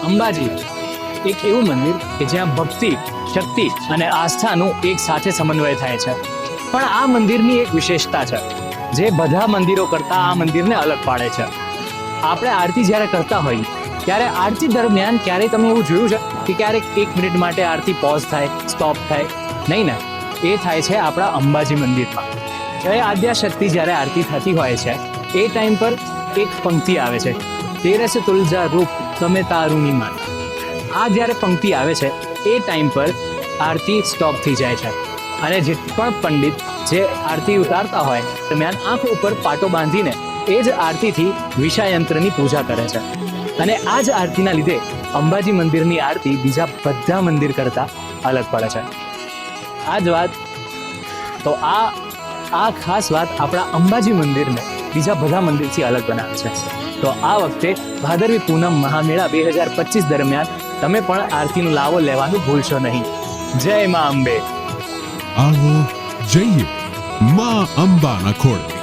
અંબાજી એક એવું મંદિર કે જ્યાં ભક્તિ, શક્તિ અને આસ્થાનું એક સાથે સમન્વય થાય છે. પણ આ મંદિરની એક વિશેષતા છે જે બધા મંદિરો કરતા આ મંદિરને અલગ પાડે છે. આપણે આરતી જ્યારે કરતા હોઈએ ત્યારે આરતી દરમિયાન ક્યારેય તમે એવું જોયું છે કે ક્યારેક 1 મિનિટ માટે આરતી પોઝ થાય, સ્ટોપ થાય? નહીં ને, એ થાય છે આપણા અંબાજી મંદિરમાં. જય આદ્યાશક્તિ જ્યારે આરતી થતી હોય છે એ ટાઈમ પર એક પંક્તિ આવે છે, તેરે સે તુલજા રૂપ તમે તારુની માન. આ જ્યારે પંક્તિ આવે છે એ ટાઈમ પર આરતી સ્ટોપ થઈ જાય છે અને જે પણ પંડિત જે આરતી ઉતારતા હોય દરમિયાન આંખ ઉપર પાટો બાંધીને એ જ આરતીથી વિષાયંત્રની પૂજા કરે છે. અને આ જ આરતીના લીધે અંબાજી મંદિરની આરતી બીજા બધા મંદિર કરતાં અલગ પડે છે. આ જ વાત તો આ ખાસ વાત આપણા અંબાજી મંદિરને બીજા બધા મંદિરથી અલગ બનાવે છે. તો આ વખતે ભાદરવી પૂનમ મહામેળા 2025 દરમિયાન તમે પણ આરતીનો લાવો લેવાનું ભૂલશો નહીં. જય મા અંબે. આવો જઈએ મા અંબાના ખોળે.